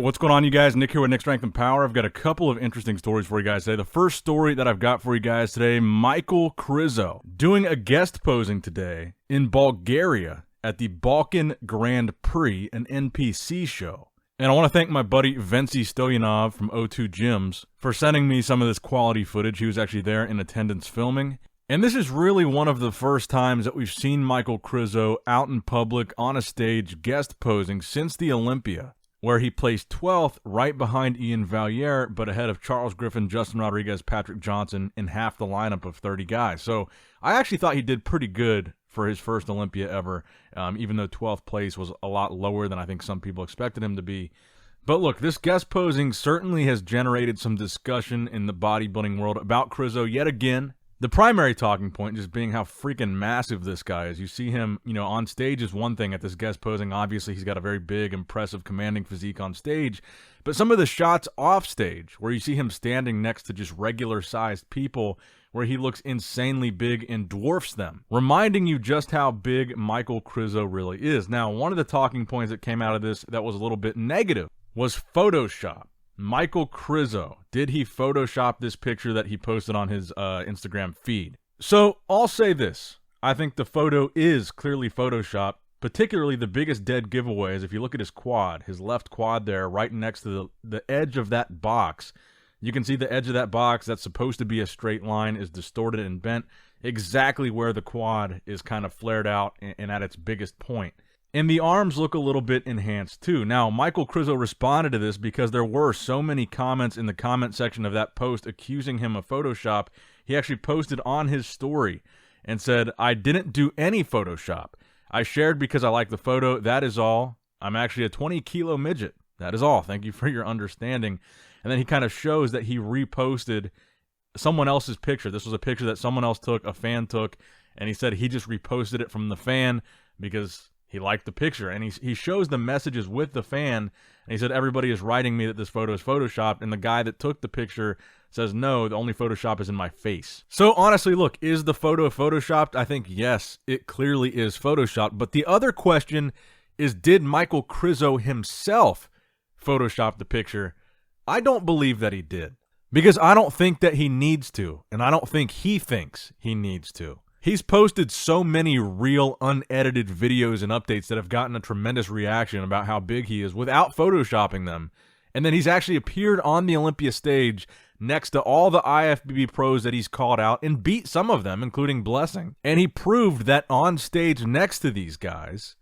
what's going on, you guys? Nick here with Nick Strength and Power. I've got a couple of interesting stories for you guys today. The first story that I've got for you guys today, Michael Krizo doing a guest posing today in Bulgaria at the Balkan Grand Prix, an NPC show. And I want to thank my buddy Vency Stoyanov from O2 Gyms for sending me some of this quality footage. He was actually there in attendance filming. And this is really one of the first times that we've seen Michael Krizo out in public on a stage guest posing since the Olympia, where he placed 12th right behind Ian Valliere, but ahead of Charles Griffin, Justin Rodriguez, Patrick Johnson in half the lineup of 30 guys. So I actually thought he did pretty good for his first Olympia ever, even though 12th place was a lot lower than I think some people expected him to be. But look, this guest posing certainly has generated some discussion in the bodybuilding world about Krizo yet again. The primary talking point just being how freaking massive this guy is. You see him, on stage is one thing. At this guest posing, obviously he's got a very big, impressive, commanding physique on stage. But some of the shots off stage, where you see him standing next to just regular-sized people, where he looks insanely big and dwarfs them, reminding you just how big Michael Krizo really is. Now, one of the talking points that came out of this that was a little bit negative was Photoshop. Michael Krizo, did he Photoshop this picture that he posted on his Instagram feed? So I'll say this. I think the photo is clearly Photoshopped, particularly the biggest dead giveaway is if you look at his quad, his left quad there, right next to the edge of that box. You can see the edge of that box that's supposed to be a straight line is distorted and bent exactly where the quad is kind of flared out and at its biggest point. And the arms look a little bit enhanced too. Now, Michael Krizo responded to this because there were so many comments in the comment section of that post accusing him of Photoshop. He actually posted on his story and said, "I didn't do any Photoshop. I shared because I like the photo. That is all. I'm actually a 20-kilo midget. That is all. Thank you for your understanding." And then he kind of shows that he reposted someone else's picture. This was a picture that someone else took, a fan took, and he said he just reposted it from the fan because he liked the picture. And he shows the messages with the fan, and he said, "Everybody is writing me that this photo is Photoshopped," and the guy that took the picture says, "No, the only Photoshop is in my face." So honestly, look, is the photo Photoshopped? I think yes, it clearly is Photoshopped. But the other question is, did Michael Krizo himself Photoshop the picture? I don't believe that he did, because I don't think that he needs to, and I don't think he thinks he needs to. He's posted so many real unedited videos and updates that have gotten a tremendous reaction about how big he is without photoshopping them. And then he's actually appeared on the Olympia stage next to all the IFBB pros that he's called out and beat some of them, including Blessing. And he proved that on stage next to these guys,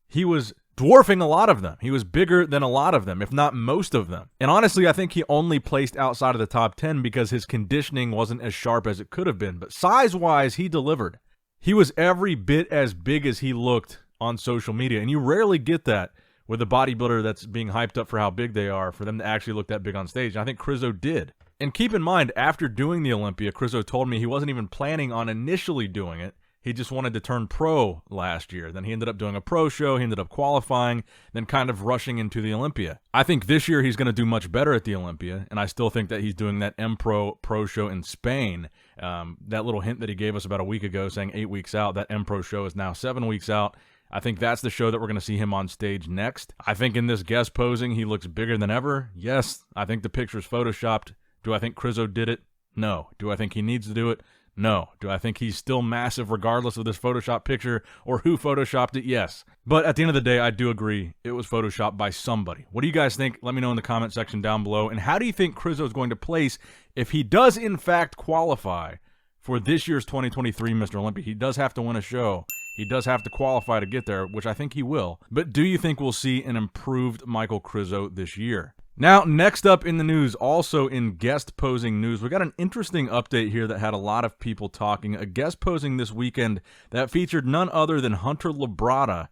he was dwarfing a lot of them. He was bigger than a lot of them, if not most of them. And honestly, I think he only placed outside of the top 10 because his conditioning wasn't as sharp as it could have been. But size-wise, he delivered. He was every bit as big as he looked on social media. And you rarely get that with a bodybuilder that's being hyped up for how big they are, for them to actually look that big on stage. And I think Krizo did. And keep in mind, after doing the Olympia, Krizo told me he wasn't even planning on initially doing it. He just wanted to turn pro last year. Then he ended up doing a pro show. He ended up qualifying, then kind of rushing into the Olympia. I think this year he's going to do much better at the Olympia, and I still think that he's doing that M-Pro pro show in Spain. That little hint that he gave us about a week ago saying 8 weeks out, that M-Pro show is now 7 weeks out. I think that's the show that we're going to see him on stage next. I think in this guest posing, he looks bigger than ever. Yes, I think the picture's Photoshopped. Do I think Krizo did it? No. Do I think he needs to do it? No. Do I think he's still massive regardless of this Photoshop picture or who Photoshopped it? Yes. But at the end of the day, I do agree it was Photoshopped by somebody. What do you guys think? Let me know in the comment section down below. And how do you think Krizo is going to place if he does in fact qualify for this year's 2023 Mr. Olympia? He does have to win a show. He does have to qualify to get there, which I think he will. But do you think we'll see an improved Michael Krizo this year? Now, next up in the news, also in guest posing news, we got an interesting update here that had a lot of people talking. A guest posing this weekend that featured none other than Hunter Labrada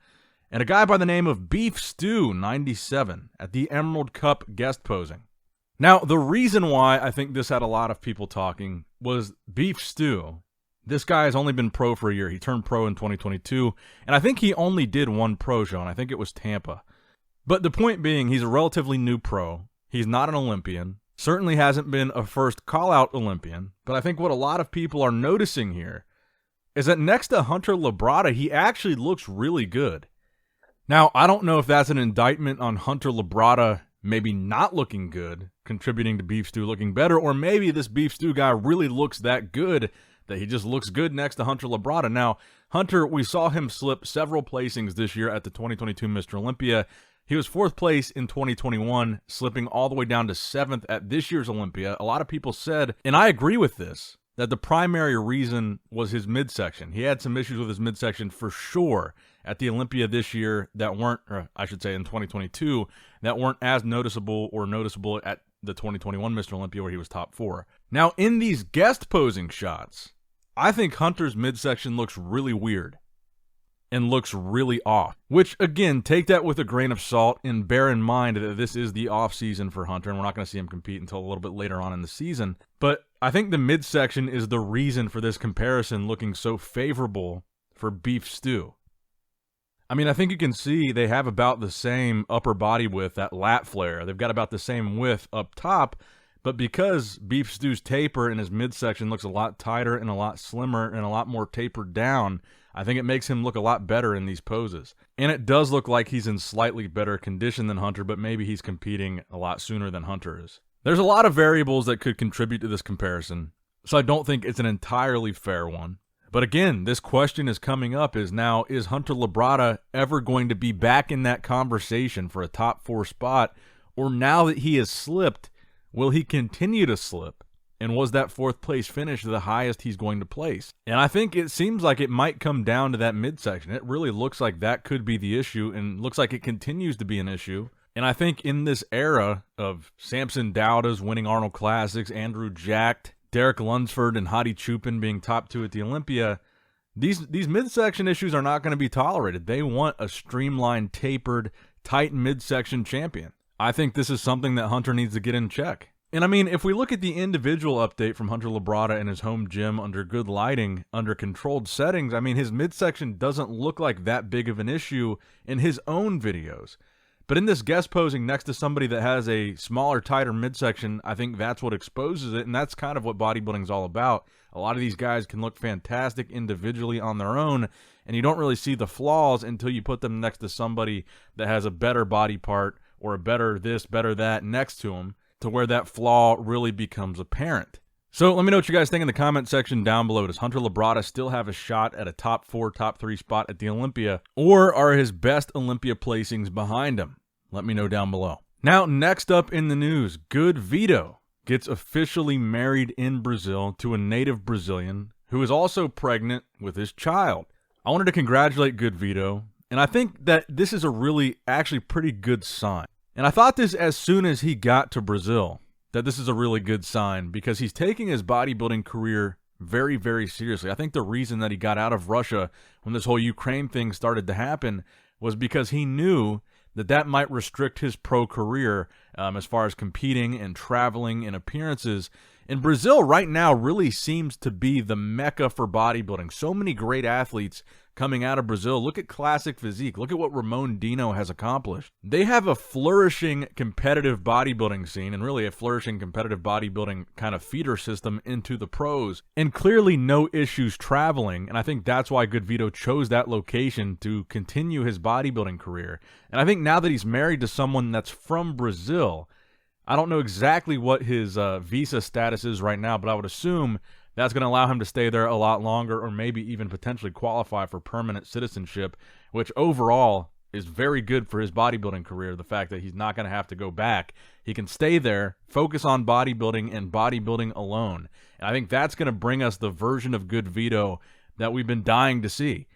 and a guy by the name of Beef Stew 97 at the Emerald Cup guest posing. Now, the reason why I think this had a lot of people talking was Beef Stew. This guy has only been pro for a year. He turned pro in 2022, and I think he only did one pro show, and I think it was Tampa. But the point being, he's a relatively new pro. He's not an Olympian. Certainly hasn't been a first call-out Olympian. But I think what a lot of people are noticing here is that next to Hunter Labrada, he actually looks really good. Now, I don't know if that's an indictment on Hunter Labrada maybe not looking good, contributing to Beef Stew looking better, or maybe this Beef Stew guy really looks that good that he just looks good next to Hunter Labrada. Now, Hunter, we saw him slip several placings this year at the 2022 Mr. Olympia. He was 4th place in 2021, slipping all the way down to 7th at this year's Olympia. A lot of people said, and I agree with this, that the primary reason was his midsection. He had some issues with his midsection for sure at the Olympia this year that weren't, or I should say in 2022, that weren't as noticeable or noticeable at the 2021 Mr. Olympia where he was top 4. Now, in these guest posing shots, I think Hunter's midsection looks really weird and looks really off, which, again, take that with a grain of salt and bear in mind that this is the off season for Hunter, and we're not going to see him compete until a little bit later on in the season. But I think the midsection is the reason for this comparison looking so favorable for Beef Stew. I mean, I think you can see they have about the same upper body width at lat flare. They've got about the same width up top, but because Beef Stew's taper in his midsection looks a lot tighter and a lot slimmer and a lot more tapered down, I think it makes him look a lot better in these poses. And it does look like he's in slightly better condition than Hunter, but maybe he's competing a lot sooner than Hunter is. There's a lot of variables that could contribute to this comparison, so I don't think it's an entirely fair one. But again, this question is coming up is Hunter Labrada ever going to be back in that conversation for a top 4 spot? Or now that he has slipped, will he continue to slip? And was that 4th place finish the highest he's going to place? And I think it seems like it might come down to that midsection. It really looks like that could be the issue, and looks like it continues to be an issue. And I think in this era of Samson Dowdas winning Arnold Classics, Andrew Jacked, Derek Lunsford, and Hadi Chupin being top 2 at the Olympia, these midsection issues are not going to be tolerated. They want a streamlined, tapered, tight midsection champion. I think this is something that Hunter needs to get in check. And I mean, if we look at the individual update from Hunter Labrada in his home gym under good lighting, under controlled settings, I mean, his midsection doesn't look like that big of an issue in his own videos. But in this guest posing next to somebody that has a smaller, tighter midsection, I think that's what exposes it, and that's kind of what bodybuilding is all about. A lot of these guys can look fantastic individually on their own, and you don't really see the flaws until you put them next to somebody that has a better body part or a better this, better that next to them, to where that flaw really becomes apparent. So let me know what you guys think in the comment section down below. Does Hunter Labrada still have a shot at a top 4, top 3 spot at the Olympia, or are his best Olympia placings behind him? Let me know down below. Now, next up in the news, GoodVito gets officially married in Brazil to a native Brazilian who is also pregnant with his child. I wanted to congratulate GoodVito, and I think that this is a really, actually pretty good sign. And I thought this as soon as he got to Brazil, that this is a really good sign because he's taking his bodybuilding career very, very seriously. I think the reason that he got out of Russia when this whole Ukraine thing started to happen was because he knew that might restrict his pro career as far as competing and traveling and appearances. And Brazil right now really seems to be the mecca for bodybuilding. So many great athletes coming out of Brazil. Look at Classic Physique. Look at what Ramon Dino has accomplished. They have a flourishing competitive bodybuilding scene and really a flourishing competitive bodybuilding kind of feeder system into the pros, and clearly no issues traveling. And I think that's why GoodVito chose that location to continue his bodybuilding career. And I think now that he's married to someone that's from Brazil, I don't know exactly what his visa status is right now, but I would assume that's going to allow him to stay there a lot longer, or maybe even potentially qualify for permanent citizenship, which overall is very good for his bodybuilding career, the fact that he's not going to have to go back. He can stay there, focus on bodybuilding and bodybuilding alone. And I think that's going to bring us the version of GoodVito that we've been dying to see.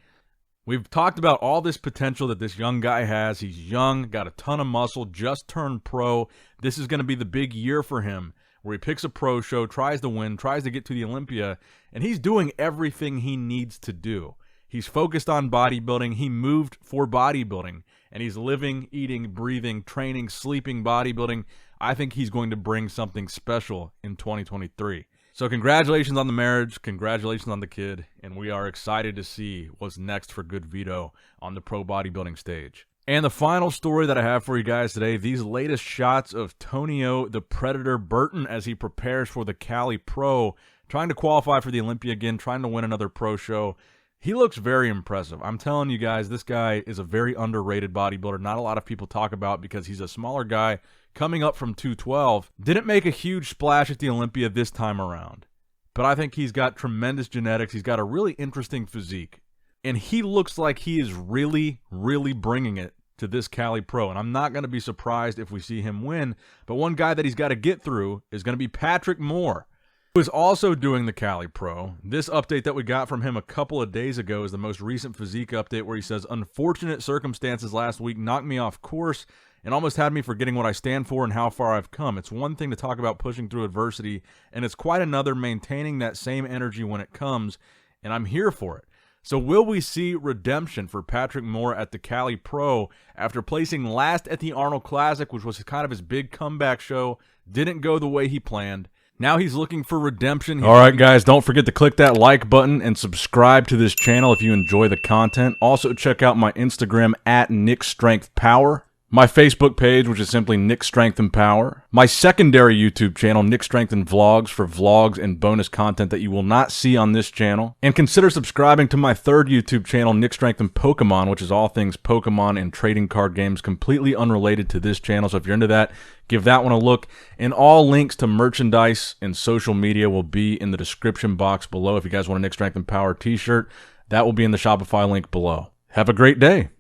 We've talked about all this potential that this young guy has. He's young, got a ton of muscle, just turned pro. This is going to be the big year for him, where he picks a pro show, tries to win, tries to get to the Olympia, and he's doing everything he needs to do. He's focused on bodybuilding. He moved for bodybuilding, and he's living, eating, breathing, training, sleeping bodybuilding. I think he's going to bring something special in 2023. So congratulations on the marriage, congratulations on the kid, and we are excited to see what's next for GoodVito on the pro bodybuilding stage. And the final story that I have for you guys today, these latest shots of Tonio the Predator Burton as he prepares for the Cali Pro, trying to qualify for the Olympia again, trying to win another pro show. He looks very impressive. I'm telling you guys, this guy is a very underrated bodybuilder. Not a lot of people talk about because he's a smaller guy coming up from 212. Didn't make a huge splash at the Olympia this time around, but I think he's got tremendous genetics. He's got a really interesting physique, and he looks like he is really, really bringing it to this Cali Pro, and I'm not going to be surprised if we see him win. But one guy that he's got to get through is going to be Patrick Moore, who is also doing the Cali Pro. This update that we got from him a couple of days ago is the most recent physique update, where he says, unfortunate circumstances last week knocked me off course and almost had me forgetting what I stand for and how far I've come. It's one thing to talk about pushing through adversity, and it's quite another maintaining that same energy when it comes, and I'm here for it. So will we see redemption for Patrick Moore at the Cali Pro after placing last at the Arnold Classic, which was kind of his big comeback show? Didn't go the way he planned. Now he's looking for redemption. All right, guys, don't forget to click that like button and subscribe to this channel if you enjoy the content. Also, check out my Instagram at NickStrengthPower. My Facebook page, which is simply Nick Strength and Power. My secondary YouTube channel, Nick Strength and Vlogs, for vlogs and bonus content that you will not see on this channel. And consider subscribing to my third YouTube channel, Nick Strength and Pokemon, which is all things Pokemon and trading card games, completely unrelated to this channel. So if you're into that, give that one a look. And all links to merchandise and social media will be in the description box below. If you guys want a Nick Strength and Power t-shirt, that will be in the Shopify link below. Have a great day.